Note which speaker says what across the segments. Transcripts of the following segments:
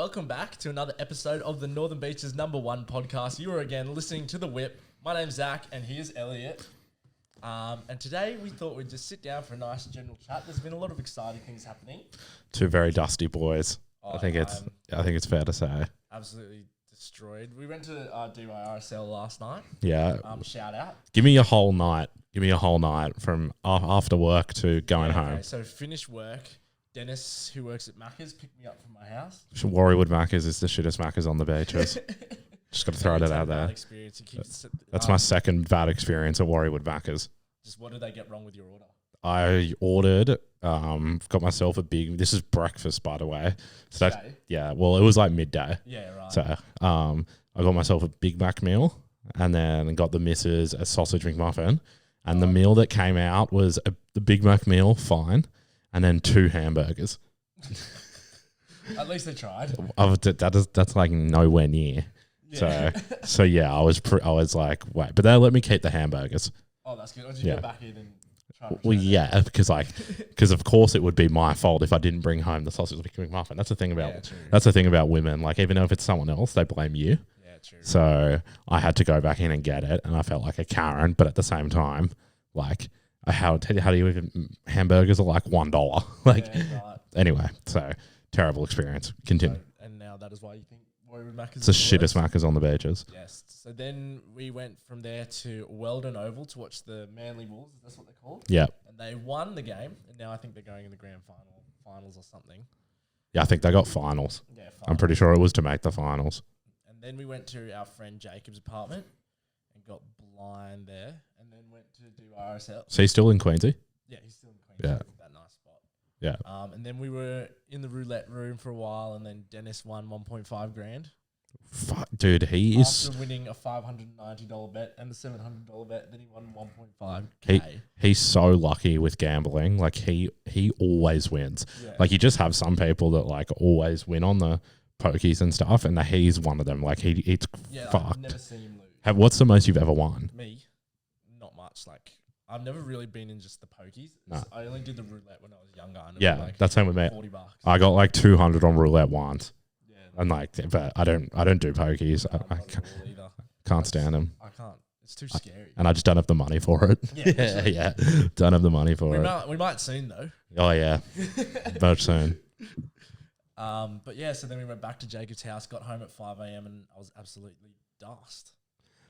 Speaker 1: welcome back to another episode of the Northern Beaches #1 podcast. You are again listening to The Whip. My name's Zach, and here's Elliot. And today we thought we'd just sit down for a nice general chat. There's been a lot of exciting things happening.
Speaker 2: Two very dusty boys. I think it's fair to say.
Speaker 1: Absolutely destroyed. We went to DYRSL last night.
Speaker 2: Yeah.
Speaker 1: Shout out.
Speaker 2: Give me a whole night. Give me a whole night from after work to going home.
Speaker 1: Okay, so finished work. Dennis, who works at Macca's, picked me up from my house.
Speaker 2: Warriewood Macca's is the shittest Macca's on the beaches. Just got to throw it out there. That's my second bad experience at Warriewood Macca's.
Speaker 1: Just what did they get wrong with your order?
Speaker 2: I ordered, got myself a big, this is breakfast by the way. So yeah, well it was like midday.
Speaker 1: Yeah, right.
Speaker 2: So I got myself a Big Mac meal and then got the missus a sausage McMuffin. And the meal that came out was the Big Mac meal, fine, and then 2 hamburgers.
Speaker 1: At least they tried.
Speaker 2: That's like nowhere near.
Speaker 1: Yeah.
Speaker 2: So yeah, I was like, wait, but they let me keep the hamburgers.
Speaker 1: Oh, that's good. Or did you go back in and try?
Speaker 2: Well, yeah, because of course it would be my fault if I didn't bring home the sausage McMuffin. That's the thing about women. Like even if it's someone else, they blame you.
Speaker 1: Yeah, true.
Speaker 2: So I had to go back in and get it, and I felt like a Karen. But at the same time, like how do you even hamburgers are like $1? Like
Speaker 1: right.
Speaker 2: Anyway, so terrible experience. Continue.
Speaker 1: So, and now that is why you think Warriewood Macca's
Speaker 2: it's the shittest Macca's on the beaches.
Speaker 1: Yes. So then we went from there to Weldon Oval to watch the Manly Wolves. That's what they're called.
Speaker 2: Yeah.
Speaker 1: And they won the game, and now I think they're going in the grand finals or something.
Speaker 2: Yeah, I think they got finals.
Speaker 1: Yeah, finals.
Speaker 2: I'm pretty sure it was to make the finals.
Speaker 1: And then we went to our friend Jacob's apartment and got blind there, and then went to do RSL.
Speaker 2: So he's still in Queensy?
Speaker 1: Yeah, he's still in Queensland.
Speaker 2: Yeah.
Speaker 1: That nice spot.
Speaker 2: Yeah.
Speaker 1: And then we were in the roulette room for a while, and then Dennis won 1.5 grand.
Speaker 2: Fuck, dude, he is...
Speaker 1: After winning a $590 bet and a $700 bet, then he won 1.5K.
Speaker 2: He's so lucky with gambling. Like, he always wins.
Speaker 1: Yeah.
Speaker 2: Like, you just have some people that, like, always win on the pokies and stuff, and he's one of them. Like, it's fucked.
Speaker 1: I've never seen him lose.
Speaker 2: What's the most you've ever won?
Speaker 1: Me? Not much. Like, I've never really been in just the pokies.
Speaker 2: Nah.
Speaker 1: I only did the roulette when I was younger. And
Speaker 2: Yeah,
Speaker 1: like
Speaker 2: that's same with me.
Speaker 1: $40.
Speaker 2: I got, like, 200 on roulette once.
Speaker 1: Yeah.
Speaker 2: And, like, but I don't do pokies. I can't stand them.
Speaker 1: I can't. It's too scary.
Speaker 2: And I just don't have the money for it.
Speaker 1: Yeah,
Speaker 2: yeah. Don't have the money for it.
Speaker 1: We might soon, though.
Speaker 2: Oh, yeah. Very soon.
Speaker 1: But yeah, so then we went back to Jacob's house, got home at 5 a.m. and I was absolutely dust.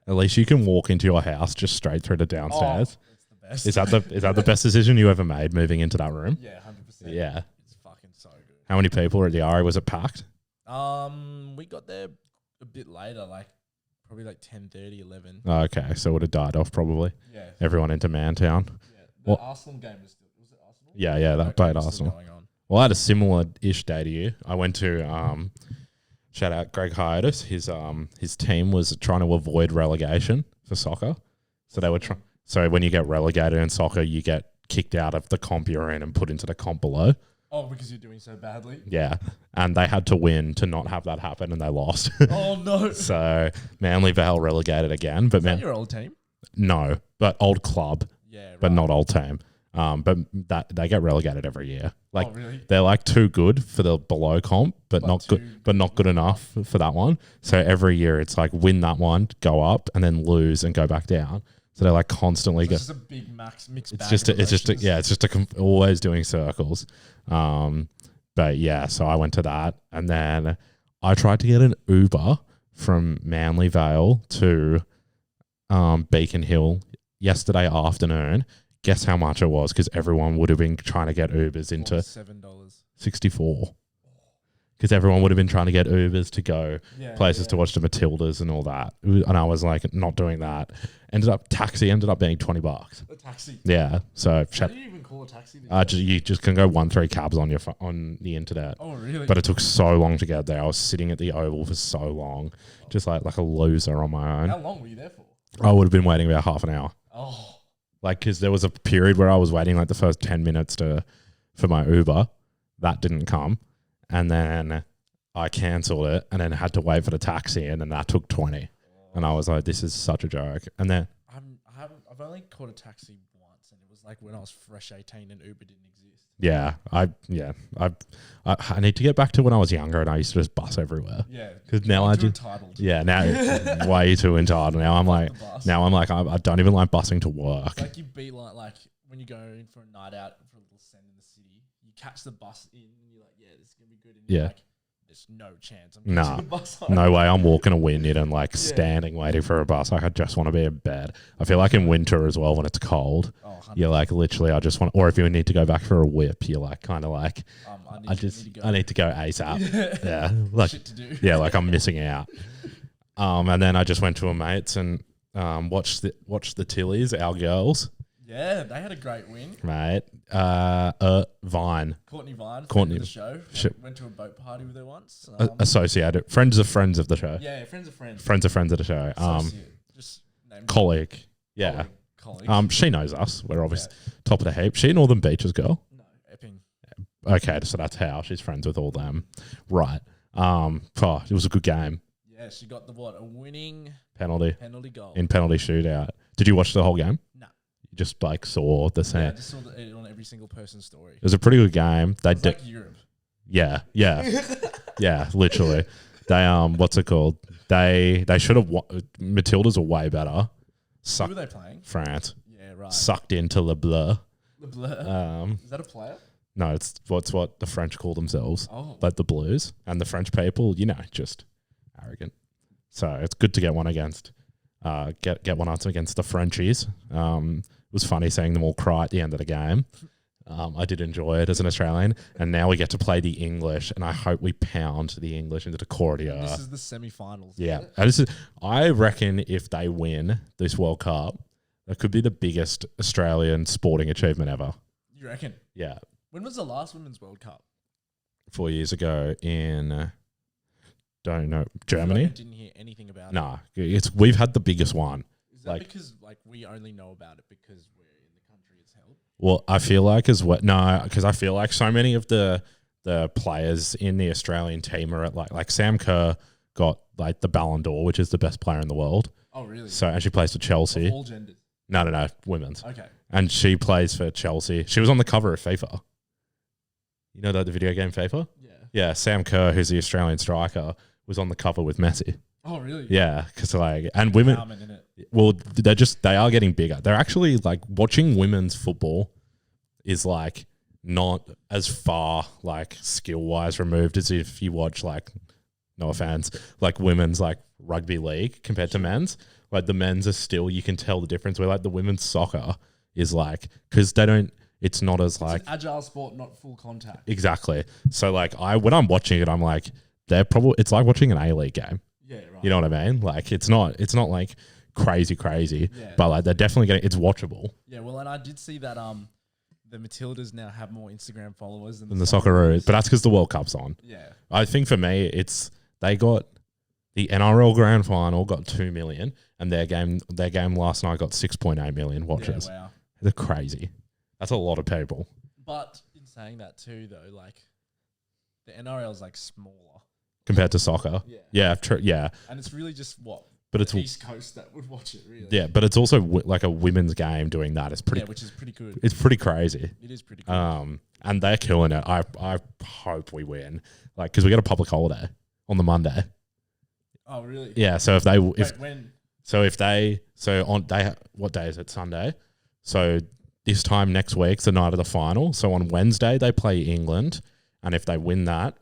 Speaker 2: At least you can walk into your house just straight through to downstairs.
Speaker 1: Oh, it's the best.
Speaker 2: Is that the best decision you ever made, moving into that room?
Speaker 1: Yeah, 100%.
Speaker 2: Yeah.
Speaker 1: It's fucking so good.
Speaker 2: How many people were at the RE? Was it packed?
Speaker 1: We got there a bit later, like probably like 10:30, 11.
Speaker 2: Oh, okay, so it would have died off probably.
Speaker 1: Yeah.
Speaker 2: Everyone into Mantown.
Speaker 1: Yeah. The Arsenal game was it Arsenal?
Speaker 2: Yeah, that played Arsenal.
Speaker 1: Going on.
Speaker 2: Well, I had a similar-ish day to you. I went to shout out Greg Hiatus. His team was trying to avoid relegation for soccer. So they were trying. So when you get relegated in soccer, you get kicked out of the comp you're in and put into the comp below.
Speaker 1: Oh, because you're doing so badly?
Speaker 2: Yeah. And they had to win to not have that happen, and they lost.
Speaker 1: Oh, no.
Speaker 2: So Manly Vale relegated again. But
Speaker 1: Is that your old team?
Speaker 2: No, but old club.
Speaker 1: Yeah, right.
Speaker 2: But not old team. But that they get relegated every year. Like
Speaker 1: really?
Speaker 2: They're like too good for the below comp, but not good enough for that one. So every year it's like win that one, go up, and then lose and go back down. So they're like constantly.
Speaker 1: So it's just a big mixed bag.
Speaker 2: It's just always doing circles. But yeah, so I went to that, and then I tried to get an Uber from Manly Vale to Beacon Hill yesterday afternoon. Guess how much it was? Because everyone would have been trying to get Ubers into
Speaker 1: $7.
Speaker 2: 64. Because everyone would have been trying to get Ubers to go places to watch the Matildas and all that. And I was like, not doing that. Taxi ended up being $20.
Speaker 1: A taxi?
Speaker 2: Yeah. So
Speaker 1: how do you even call a taxi?
Speaker 2: you just can go 1-3 cabs on your on the internet.
Speaker 1: Oh, really?
Speaker 2: But it took so long to get there. I was sitting at the Oval for so long, just like a loser on my own.
Speaker 1: How long were you there for?
Speaker 2: I would have been waiting about half an hour.
Speaker 1: Oh.
Speaker 2: Like, because there was a period where I was waiting like the first 10 minutes for my Uber. That didn't come. And then I cancelled it and then had to wait for the taxi, and then that took 20. And I was like, this is such a joke. And then
Speaker 1: I've only caught a taxi once, and it was like when I was fresh 18 and Uber didn't exist.
Speaker 2: Yeah, I need to get back to when I was younger and I used to just bus everywhere.
Speaker 1: Yeah,
Speaker 2: because now I do.
Speaker 1: Entitled.
Speaker 2: Yeah, now way too entitled. Now I'm like, I don't even like busing to work.
Speaker 1: It's like you be like when you go in for a night out for a little send in the city, you catch the bus in and you're like, yeah, this is gonna be good. And you're like, there's no chance I'm catching the bus home.
Speaker 2: No way. I'm walking a win it and like standing waiting for a bus. Like I just want to be in bed. I feel like in winter as well when it's cold. Oh, you're like literally I just want, or if you need to go back for a whip, you're like kind of like I need to go ASAP. Yeah, like
Speaker 1: shit to do.
Speaker 2: Yeah, like I'm missing out. And then I just went to a mate's and watched the Tillies, our girls.
Speaker 1: Yeah, they had a great win.
Speaker 2: Mate. Vine.
Speaker 1: Courtney Vine.
Speaker 2: Courtney.
Speaker 1: Of the show. Went to a boat party with her once.
Speaker 2: Associated. Friends of the show.
Speaker 1: Yeah, friends of friends.
Speaker 2: Friends of friends of the show.
Speaker 1: Just
Speaker 2: colleague. Yeah.
Speaker 1: Colleague.
Speaker 2: She knows us. We're obviously top of the heap. She Northern Beaches girl?
Speaker 1: No, Epping.
Speaker 2: Okay, so that's how she's friends with all them. Right. It was a good game.
Speaker 1: Yeah, she got a winning
Speaker 2: penalty
Speaker 1: goal.
Speaker 2: In penalty shootout. Did you watch the whole game?
Speaker 1: No.
Speaker 2: Just like saw the same.
Speaker 1: Yeah, I just saw it on every single person's story.
Speaker 2: It was a pretty good game.
Speaker 1: It's like Europe.
Speaker 2: Yeah, literally. They what's it called? They should have. Matildas are way better.
Speaker 1: Who were they playing?
Speaker 2: France.
Speaker 1: Yeah, right.
Speaker 2: Sucked into Le Bleu.
Speaker 1: Le Bleu. Is that a player?
Speaker 2: No, it's what the French call themselves.
Speaker 1: Oh,
Speaker 2: like the Blues and the French people. Just arrogant. So it's good to get one against. Get one up against the Frenchies. It was funny seeing them all cry at the end of the game. I did enjoy it as an Australian. And now we get to play the English, and I hope we pound the English into the corridor.
Speaker 1: This is the semi-finals.
Speaker 2: Yeah. I reckon if they win this World Cup, that could be the biggest Australian sporting achievement ever.
Speaker 1: You reckon?
Speaker 2: Yeah.
Speaker 1: When was the last Women's World Cup?
Speaker 2: 4 years ago in, don't know, Germany?
Speaker 1: I didn't hear anything about it.
Speaker 2: Nah, we've had the biggest one.
Speaker 1: Is that because we only know about it because we're in the country it's held?
Speaker 2: Well, I feel like because I feel like so many of the players in the Australian team are at like Sam Kerr got like the Ballon d'Or, which is the best player in the world.
Speaker 1: Oh, really?
Speaker 2: So and she plays for Chelsea.
Speaker 1: Of all genders?
Speaker 2: No, women's.
Speaker 1: Okay.
Speaker 2: And she plays for Chelsea. She was on the cover of FIFA. You know the video game FIFA?
Speaker 1: Yeah.
Speaker 2: Yeah, Sam Kerr, who's the Australian striker, was on the cover with Messi.
Speaker 1: Oh, really?
Speaker 2: Yeah, because and women. Well, they are getting bigger. They're actually like watching women's football is like not as far like skill wise removed as if you watch like, no offense, like women's like rugby league compared to men's. Like the men's are still, you can tell the difference. Where like the women's soccer is like, because it's not as like
Speaker 1: it's an agile sport, not full contact.
Speaker 2: Exactly. So like when I'm watching it, I'm like, it's like watching an A-League game.
Speaker 1: Yeah, right.
Speaker 2: You know what I mean? Like it's not like crazy, but like they're definitely it's watchable.
Speaker 1: Yeah, well, and I did see that the Matildas now have more Instagram followers than
Speaker 2: the Socceroos, but that's because the World Cup's on.
Speaker 1: Yeah,
Speaker 2: I think for me, they got the NRL Grand Final got 2 million, and their game last night got 6.8 million watches.
Speaker 1: Yeah, wow,
Speaker 2: they're crazy. That's a lot of people.
Speaker 1: But in saying that too, though, like the NRL is like smaller
Speaker 2: compared to soccer. Yeah, true. Yeah,
Speaker 1: and it's really just
Speaker 2: but it's
Speaker 1: East Coast that would watch it, really.
Speaker 2: Yeah, but it's also like a women's game doing that. It's pretty,
Speaker 1: which is pretty good.
Speaker 2: It's pretty crazy.
Speaker 1: It is pretty good.
Speaker 2: And they're killing it. I hope we win, like because we get a public holiday on the Monday.
Speaker 1: Oh, really?
Speaker 2: Yeah. So what day is it? Sunday. So this time next week's the night of the final. So on Wednesday they play England, and if they win that,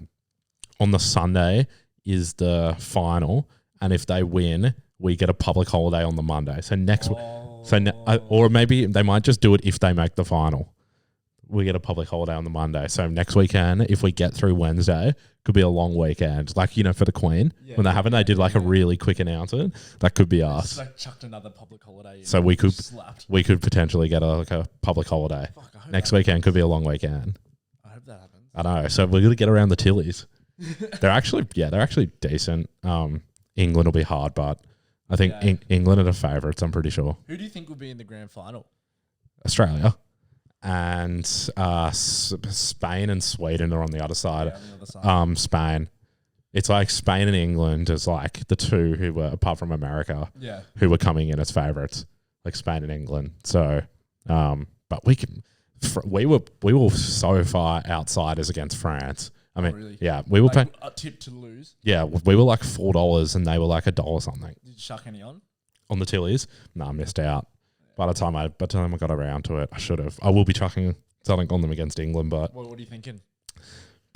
Speaker 2: on the Sunday is the final. And if they win, we get a public holiday on the Monday. So or maybe they might just do it if they make the final. We get a public holiday on the Monday. So next weekend, if we get through Wednesday, could be a long weekend. Like, for the Queen, when they did like a really quick announcement. That could be us.
Speaker 1: Just like chucked another public holiday in.
Speaker 2: So we could potentially get a public holiday. Next weekend could be a long weekend.
Speaker 1: I hope that happens.
Speaker 2: I know. So we're going to get around the Tillies. they're actually decent. England will be hard, but I think England are the favourites, I'm pretty sure.
Speaker 1: Who do you think will be in the grand final?
Speaker 2: Australia. And Spain and Sweden are on the other side.
Speaker 1: Yeah, on the other side.
Speaker 2: Spain. It's like Spain and England is like the two who were, apart from America, who were coming in as favourites, like Spain and England. So, but we were so far outsiders against France. I mean,
Speaker 1: really?
Speaker 2: yeah, we were paying
Speaker 1: a tip to lose.
Speaker 2: Yeah, we were like $4 and they were like $1 something.
Speaker 1: Did you chuck any on
Speaker 2: the Tillies? No, I missed out. By the time I got around to it, I should have. I will be chucking something on them against England, but
Speaker 1: what are you thinking?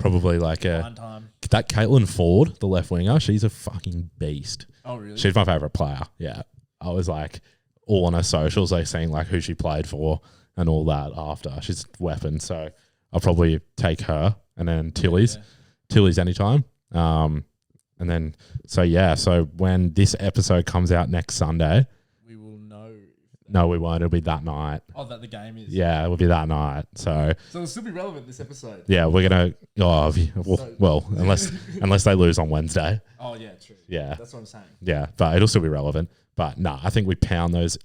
Speaker 2: probably like
Speaker 1: Time.
Speaker 2: that Caitlin Ford, the left winger. She's a fucking beast.
Speaker 1: Oh really?
Speaker 2: She's my favorite player. Yeah, I was like all on her socials, like saying like who she played for and all that after. She's a weapon, so I'll probably take her and then Tilly's.
Speaker 1: Yeah.
Speaker 2: Tilly's anytime. And then so when this episode comes out next Sunday,
Speaker 1: We will know.
Speaker 2: no, we won't. It'll be that night.
Speaker 1: Oh, that the game is.
Speaker 2: Yeah, it will be that night. So
Speaker 1: it'll still be relevant this episode.
Speaker 2: yeah, we're gonna. Unless they lose on Wednesday.
Speaker 1: Oh yeah, true.
Speaker 2: Yeah,
Speaker 1: That's what I'm saying.
Speaker 2: yeah, but it'll still be relevant. But no, I think we pound those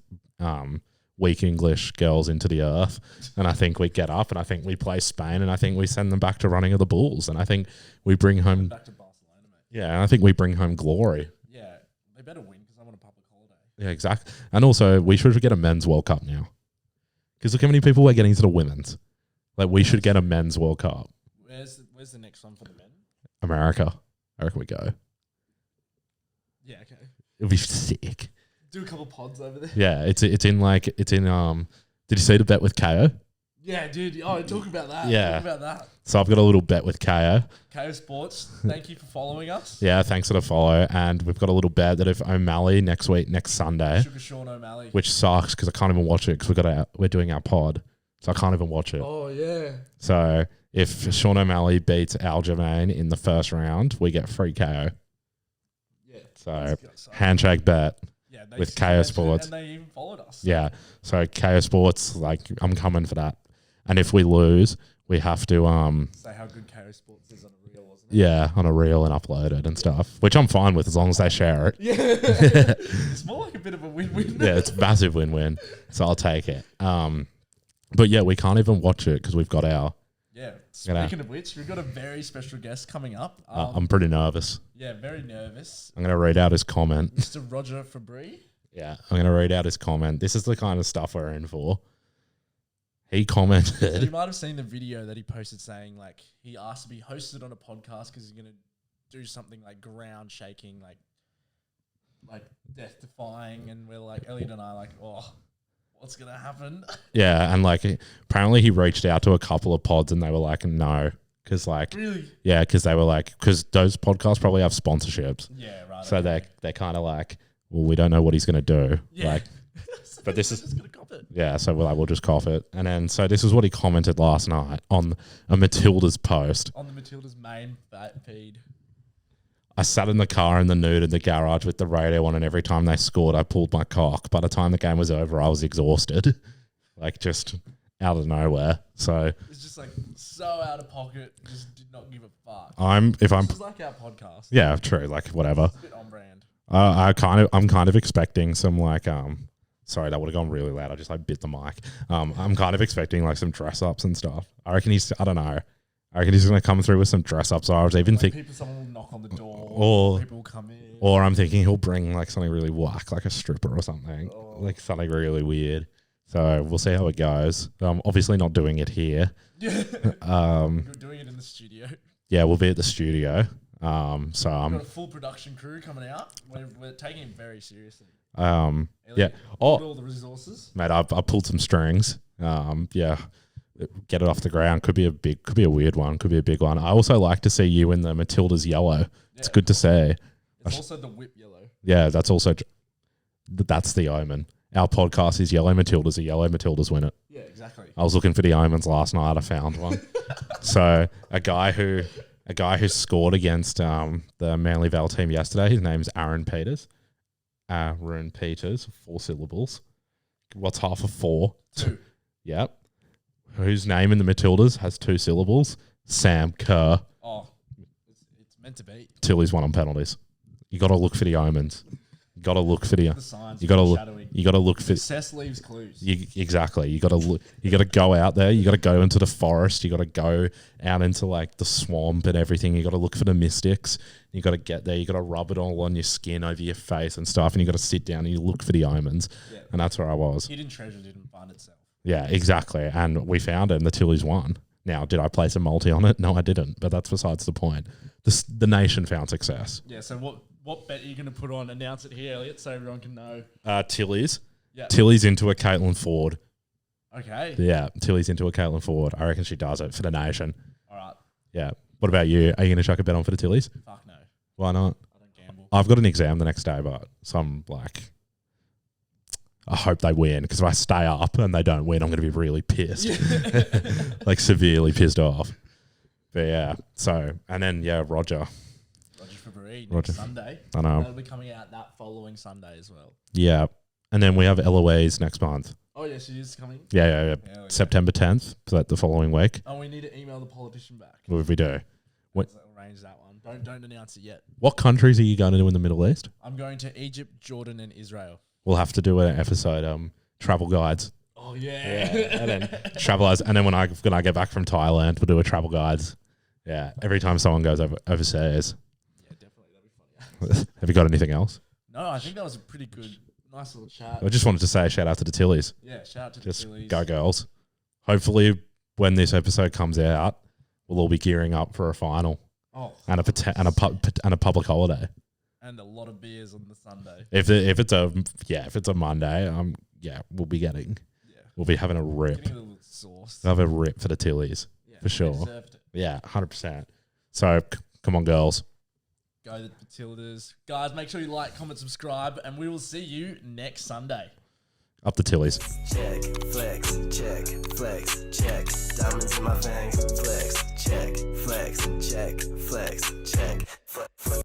Speaker 2: weak English girls into the earth, and I think we get up, and I think we play Spain, and I think we send them back to running of the bulls, and I think we bring home.
Speaker 1: Back to Barcelona, mate.
Speaker 2: Yeah, and I think we bring home glory.
Speaker 1: Yeah, they better win because I'm on a public holiday.
Speaker 2: Yeah, exactly. And also, we should get a men's World Cup now, because look how many people we're getting to the women's. Like, we should get a men's World Cup.
Speaker 1: Where's the next one for the men?
Speaker 2: America. I reckon we go.
Speaker 1: Yeah, okay.
Speaker 2: It'll be sick.
Speaker 1: Do a couple pods over there.
Speaker 2: Yeah, it's in. Did you see the bet with KO?
Speaker 1: Yeah, dude. Oh, talk about that.
Speaker 2: Yeah.
Speaker 1: Talk about that.
Speaker 2: So I've got a little bet with KO.
Speaker 1: KO Sports, thank you for following us.
Speaker 2: Yeah, thanks for the follow. And we've got a little bet that if O'Malley next Sunday,
Speaker 1: Sugar Sean O'Malley.
Speaker 2: which sucks because I can't even watch it because we're doing our pod, so I can't even watch it.
Speaker 1: Oh yeah.
Speaker 2: So if Sean O'Malley beats Aljamain in the first round, we get free KO.
Speaker 1: Yeah.
Speaker 2: So handshake bet.
Speaker 1: Yeah,
Speaker 2: with KO Sports.
Speaker 1: And they even followed us.
Speaker 2: Yeah. So KO Sports, like I'm coming for that. And if we lose, we have to
Speaker 1: Say how good KO Sports is on a reel, wasn't it?
Speaker 2: yeah, on a reel and upload it and stuff, which I'm fine with as long as they share it.
Speaker 1: Yeah. It's more like a bit of a win-win.
Speaker 2: Yeah, it's a massive win-win. So I'll take it. But yeah, we can't even watch it because we've got our.
Speaker 1: Yeah. Speaking of which, we've got a very special guest coming up.
Speaker 2: I'm pretty nervous.
Speaker 1: Yeah, very nervous.
Speaker 2: I'm going to read out his comment.
Speaker 1: Mr. Roger Fabri.
Speaker 2: Yeah, I'm going to read out his comment. This is the kind of stuff we're in for. He commented.
Speaker 1: You might have seen the video that he posted saying, like, he asked to be hosted on a podcast because he's going to do something like ground shaking, like death defying. And we're like, Elliot and I are like, oh, what's going to happen?
Speaker 2: Yeah, and like apparently he reached out to a couple of pods and they were like, no. Because like,
Speaker 1: really?
Speaker 2: Yeah, because they were like, because those podcasts probably have sponsorships.
Speaker 1: Yeah, right.
Speaker 2: So they're kind of like, well, we don't know what he's going to do.
Speaker 1: Yeah.
Speaker 2: Like, but this is
Speaker 1: just going to cop it.
Speaker 2: Yeah, so we'll just cough it. And then, so this is what he commented last night on a Matilda's post.
Speaker 1: On the Matilda's main feed.
Speaker 2: I sat in the car in the nude in the garage with the radio on, and every time they scored, I pulled my cock. By the time the game was over, I was exhausted. Like, just out of nowhere. So
Speaker 1: it's just like so out of pocket, just did not give a fuck.
Speaker 2: This
Speaker 1: is like our podcast.
Speaker 2: Yeah, true, like whatever.
Speaker 1: It's a bit on brand.
Speaker 2: I'm kind of expecting some like sorry, that would have gone really loud. I just like bit the mic. I'm kind of expecting like some dress ups and stuff. I reckon I don't know. I reckon he's gonna come through with some dress ups. I was even
Speaker 1: like
Speaker 2: thinking
Speaker 1: someone will knock on the door,
Speaker 2: or
Speaker 1: people will come in.
Speaker 2: Or I'm thinking he'll bring like something really whack, like a stripper or something, like something really weird. So we'll see how it goes. Obviously not doing it here.
Speaker 1: Yeah. You're doing it in the studio.
Speaker 2: Yeah, we'll be at the studio. So
Speaker 1: We've got a full production crew coming out. We're taking it very seriously.
Speaker 2: Yeah.
Speaker 1: All the resources.
Speaker 2: Mate, I pulled some strings. Yeah. Get it off the ground. Could be a weird one. Could be a big one. I also like to see you in the Matilda's yellow. Yeah, it's good to see.
Speaker 1: It's also the whip yellow.
Speaker 2: Yeah, that's the omen. Our podcast is Yellow Matildas. Yellow Matildas win it.
Speaker 1: Yeah, exactly.
Speaker 2: I was looking for the omens last night. I found one. So a guy who scored against the Manly Vale team yesterday. His name's Aaron Peters. Aaron Peters, 4 syllables. What's half of 4?
Speaker 1: 2.
Speaker 2: Yep. Whose name in the Matildas has 2 syllables? Sam Kerr.
Speaker 1: Oh, it's meant to be.
Speaker 2: Tilly's won on penalties. You got to look for the omens. You got to look for the
Speaker 1: signs.
Speaker 2: You got to look. You got to look for.
Speaker 1: Success leaves clues.
Speaker 2: Exactly. You got to look. You got to go out there. You got to go into the forest. You got to go out into like the swamp and everything. You got to look for the mystics. You got to get there. You got to rub it all on your skin, over your face and stuff. And you got to sit down and you look for the omens. Yeah. And that's where I was.
Speaker 1: Hidden treasure didn't find itself.
Speaker 2: Yeah, exactly. And we found it, and the Tillies won. Now, did I place a multi on it? No, I didn't. But that's besides the point. The nation found success.
Speaker 1: Yeah, so what bet are you going to put on? Announce it here, Elliot, so everyone can know.
Speaker 2: Tillies.
Speaker 1: Yeah.
Speaker 2: Tillies into a Caitlin Ford.
Speaker 1: Okay.
Speaker 2: Yeah, Tillies into a Caitlin Ford. I reckon she does it for the nation.
Speaker 1: All right.
Speaker 2: Yeah. What about you? Are you going to chuck a bet on for the Tillies?
Speaker 1: Fuck no.
Speaker 2: Why not?
Speaker 1: I don't gamble.
Speaker 2: I've got an exam the next day, but so I'm like, I hope they win, because if I stay up and they don't win, I'm going to be really pissed. Like severely pissed off. But yeah, so, and then, yeah, Roger
Speaker 1: Fabri
Speaker 2: Roger.
Speaker 1: next Sunday.
Speaker 2: I know.
Speaker 1: That'll be coming out that following Sunday as well.
Speaker 2: Yeah. And then we have Eloise next month.
Speaker 1: Oh, yeah, she is coming.
Speaker 2: Yeah. September 10th, so that the following week.
Speaker 1: Oh, we need to email the politician back.
Speaker 2: What if we do? What?
Speaker 1: Arrange that one. Don't announce it yet.
Speaker 2: What countries are you going to do in the Middle East?
Speaker 1: I'm going to Egypt, Jordan, and Israel.
Speaker 2: We'll have to do an episode, travel guides.
Speaker 1: Oh, yeah.
Speaker 2: And then travelers. And then when I get back from Thailand, we'll do a travel guides. Yeah. Every time someone goes overseas.
Speaker 1: Yeah, definitely. That'd be funny.
Speaker 2: Have you got anything else?
Speaker 1: No, I think that was a pretty good, nice little chat.
Speaker 2: I just wanted to say a shout out to the Tillies.
Speaker 1: Yeah, shout out to
Speaker 2: Just
Speaker 1: the Tillies.
Speaker 2: go girls. Hopefully when this episode comes out, we'll all be gearing up for a final.
Speaker 1: Oh,
Speaker 2: And a public holiday.
Speaker 1: and a lot of beers on the Sunday.
Speaker 2: If it's a Monday, we'll be having a rip.
Speaker 1: Getting a little sauce.
Speaker 2: We'll have a rip for the Tillies.
Speaker 1: Yeah,
Speaker 2: for
Speaker 1: they
Speaker 2: sure.
Speaker 1: deserved it.
Speaker 2: Yeah, 100%. So come on, girls.
Speaker 1: Go the Matildas. Guys, make sure you like, comment, subscribe, and we will see you next Sunday.
Speaker 2: Up the Tillies.
Speaker 3: Check, flex, check, flex, check. Diamonds in my veins, flex, check, flex, check, flex, check, flex.